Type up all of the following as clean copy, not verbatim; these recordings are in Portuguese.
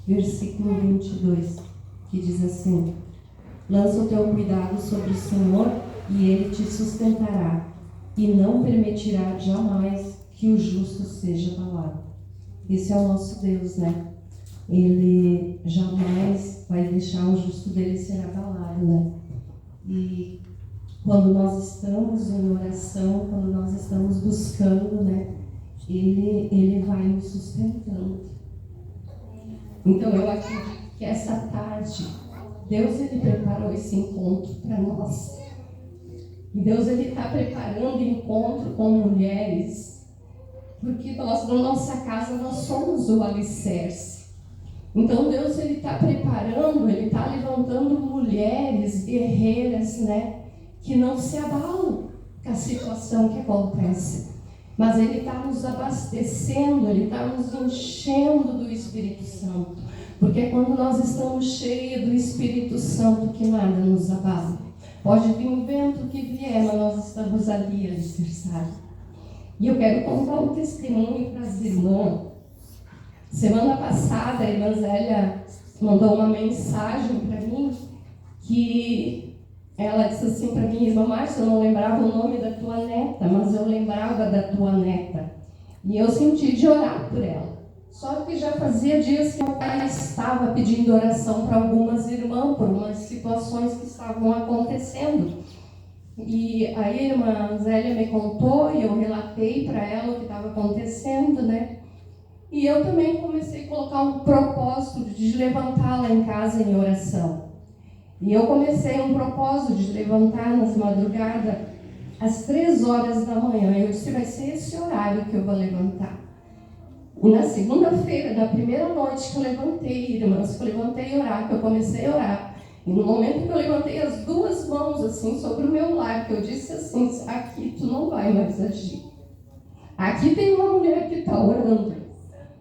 versículo 22, que diz assim: lança o teu cuidado sobre o Senhor e Ele te sustentará, e não permitirá jamais que o justo seja abalado. Esse é o nosso Deus, né? Ele jamais vai deixar o justo dele ser abalado, né? E quando nós estamos em oração, quando nós estamos buscando, né? Ele vai nos sustentando. Então eu acredito que essa tarde Deus ele preparou esse encontro para nós. E Deus ele está preparando encontro com mulheres, porque nós, na nossa casa, nós somos o alicerce. Então Deus ele está preparando, ele está levantando mulheres guerreiras, né, que não se abalam com a situação que acontece. Mas Ele está nos abastecendo, Ele está nos enchendo do Espírito Santo. Porque é quando nós estamos cheios do Espírito Santo que nada nos abala. Pode vir o vento que vier, mas nós estamos ali alicerçados. E eu quero contar um testemunho para as irmãs. Semana passada, a irmã Zélia mandou uma mensagem para mim que ela disse assim para mim: irmã Márcia, eu não lembrava o nome da tua neta, mas eu lembrava da tua neta. E eu senti de orar por ela. Só que já fazia dias que meu pai estava pedindo oração para algumas irmãs, por umas situações que estavam acontecendo. E aí a irmã Zélia me contou e eu relatei para ela o que estava acontecendo, né? E eu também comecei a colocar um propósito de levantar lá em casa em oração. E eu comecei um propósito de levantar nas madrugadas, às 3 horas da manhã. Eu disse: vai ser esse horário que eu vou levantar. E na segunda-feira, na primeira noite que eu levantei, irmãs, que eu levantei a orar, que eu comecei a orar. E no momento que eu levantei as 2 mãos assim sobre o meu lar, que eu disse assim: aqui tu não vai mais agir. Aqui tem uma mulher que está orando.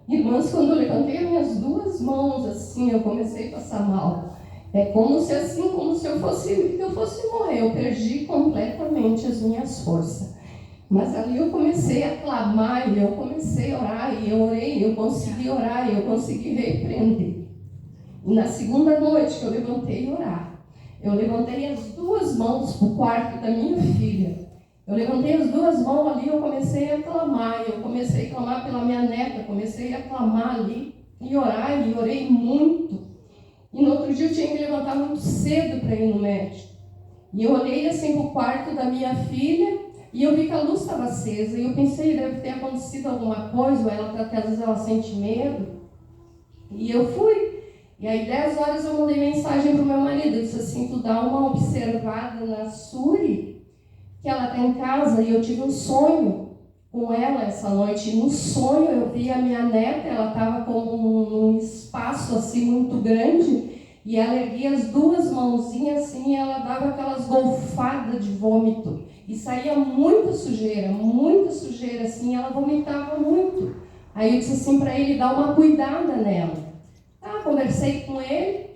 Irmãs, quando eu levantei as minhas 2 mãos assim, eu comecei a passar mal. É como se eu fosse morrer. Eu perdi completamente as minhas forças. Mas ali eu comecei a clamar, e eu comecei a orar, e eu orei, eu consegui orar, e eu consegui repreender. E na segunda noite que eu levantei a orar, eu levantei as 2 mãos para o quarto da minha filha. Eu levantei as 2 mãos ali, eu comecei a clamar, eu comecei a clamar pela minha neta, comecei a clamar ali, e orar, e orei muito. E no outro dia eu tinha que levantar muito cedo para ir no médico. E eu olhei assim para o quarto da minha filha, e eu vi que a luz estava acesa, e eu pensei: deve ter acontecido alguma coisa, ou ela, às vezes ela sente medo. E eu fui. E aí 10 horas eu mandei mensagem para o meu marido, eu disse assim: tu dá uma observada na Suri, que ela está em casa. E eu tive um sonho com ela essa noite, e no sonho eu vi a minha neta, ela estava com um espaço assim muito grande, e ela erguia as 2 mãozinhas assim, e ela dava aquelas golfadas de vômito, e saía muita sujeira assim, ela vomitava muito. Aí eu disse assim para ele: dá uma cuidada nela. Tá, conversei com ele.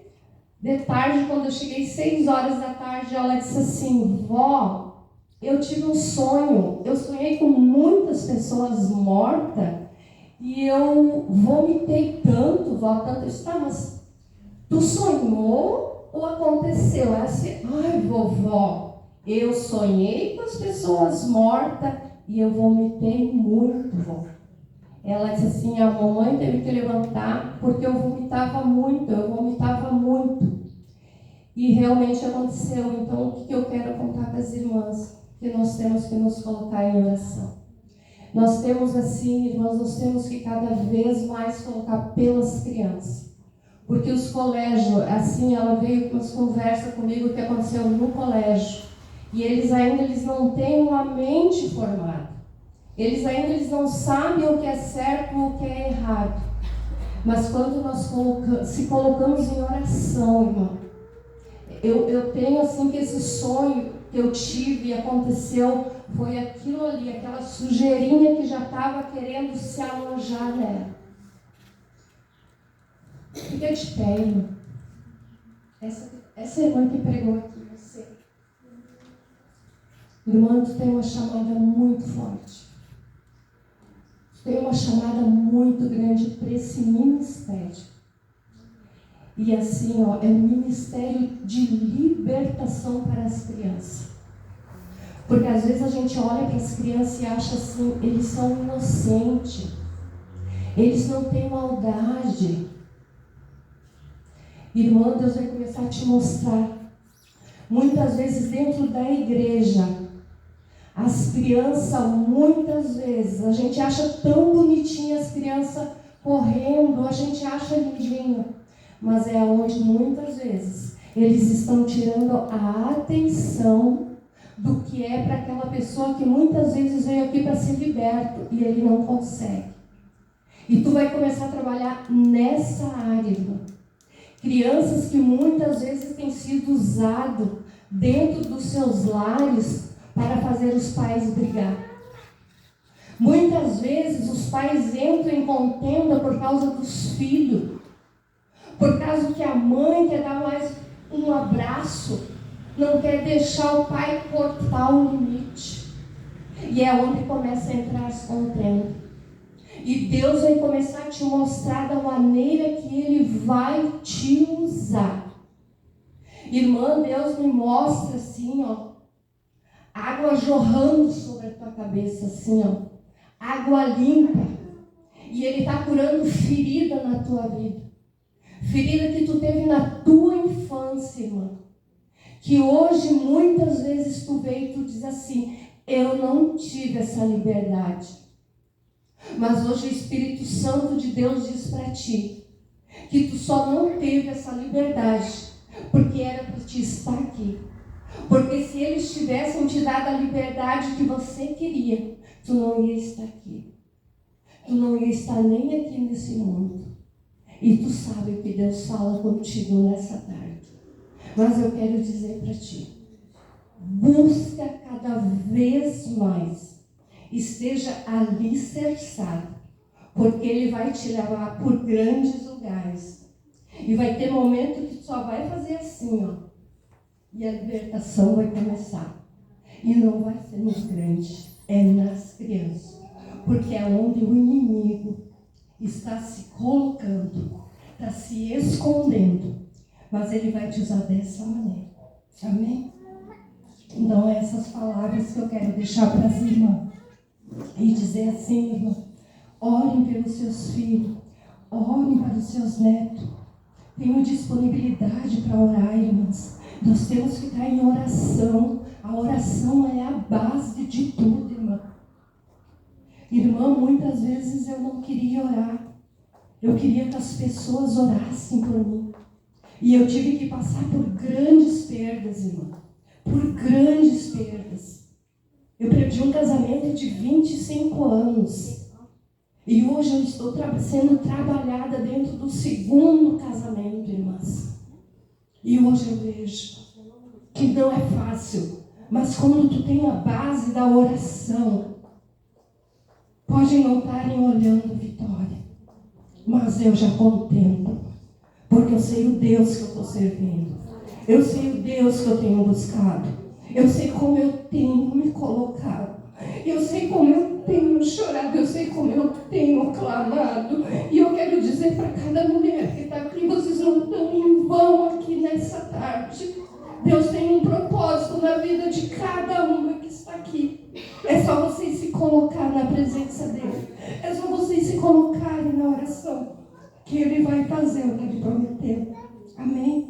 De tarde, quando eu cheguei 6 horas da tarde, ela disse assim: vó, eu tive um sonho, eu sonhei com muitas pessoas mortas, e eu vomitei tanto, vó, tanto. Eu disse: tá, mas tu sonhou ou aconteceu? Ela disse: ai, vovó, eu sonhei com as pessoas mortas e eu vomitei muito, vó. Ela disse assim: a mamãe teve que levantar porque eu vomitava muito. E realmente aconteceu. Então, o que eu quero contar para as irmãs? Que nós temos que nos colocar em oração. Nós temos assim, irmãs, nós temos que cada vez mais colocar pelas crianças. Porque os colégios, assim, ela veio com umas conversas comigo que aconteceu no colégio. E eles não têm uma mente formada. Eles não sabem o que é certo ou o que é errado. Mas quando nós se colocamos em oração, irmão, eu tenho assim que esse sonho que eu tive e aconteceu foi aquilo ali, aquela sujeirinha que já estava querendo se alojar nela. Fica de pé, irmão. Essa irmã que pregou aqui, você. Irmã, tu tem uma chamada muito forte. Tu tem uma chamada muito grande para esse ministério. E assim, ó, é um ministério de libertação para as crianças. Porque às vezes a gente olha para as crianças e acha assim, eles são inocentes, eles não têm maldade. Irmã, Deus vai começar a te mostrar. Muitas vezes dentro da igreja, as crianças, muitas vezes, a gente acha tão bonitinha as crianças correndo, a gente acha lindinho. Mas é onde muitas vezes eles estão tirando a atenção do que é para aquela pessoa que muitas vezes veio aqui para ser liberto e ele não consegue. E tu vai começar a trabalhar nessa área, irmã. Crianças que muitas vezes têm sido usadas dentro dos seus lares para fazer os pais brigar. Muitas vezes os pais entram em contenda por causa dos filhos, por causa que a mãe quer dar mais um abraço, não quer deixar o pai cortar o limite. E é onde começa a entrar as contendas. E Deus vai começar a te mostrar da maneira que Ele vai te usar. Irmã, Deus me mostra assim, ó, água jorrando sobre a tua cabeça, assim, ó, água limpa. E Ele está curando ferida na tua vida. Ferida que tu teve na tua infância, irmã. Que hoje, muitas vezes, tu veio e tu diz assim, eu não tive essa liberdade. Mas hoje o Espírito Santo de Deus diz para ti, que tu só não teve essa liberdade, porque era para te estar aqui. Porque se eles tivessem te dado a liberdade que você queria, tu não ia estar aqui. Tu não ia estar nem aqui nesse mundo. E tu sabe o que Deus fala contigo nessa tarde. Mas eu quero dizer para ti, busca cada vez mais, esteja alicerçado, porque Ele vai te levar por grandes lugares. E vai ter momento que tu só vai fazer assim, ó, e a libertação vai começar. E não vai ser nos grandes, é nas crianças. Porque é onde o inimigo está se colocando, está se escondendo. Mas ele vai te usar dessa maneira. Amém? Então, essas palavras que eu quero deixar para as irmãs. E dizer assim, irmã, orem pelos seus filhos, orem para os seus netos. Tenham disponibilidade para orar, irmãs. Nós temos que estar em oração. A oração é a base de tudo, irmã. Irmã, muitas vezes eu não queria orar. Eu queria que as pessoas orassem por mim. E eu tive que passar por grandes perdas, irmã. Por grandes perdas. Eu perdi um casamento de 25 anos. E hoje eu estou sendo trabalhada dentro do segundo casamento, irmãs. E hoje eu vejo que não é fácil. Mas quando tu tem a base da oração, podem não estarem olhando vitória. Mas eu já contemplo. Porque eu sei o Deus que eu estou servindo. Eu sei o Deus que eu tenho buscado. Eu sei como eu tenho me colocado. Eu sei como eu tenho chorado. Eu sei como eu tenho clamado. E eu quero dizer para cada mulher que está aqui, vocês não estão em vão aqui nessa tarde. Deus tem um propósito na vida de cada uma que está aqui. É só vocês se colocar na presença dEle. É só vocês se colocarem na oração, que Ele vai fazer o que Ele prometeu. Amém?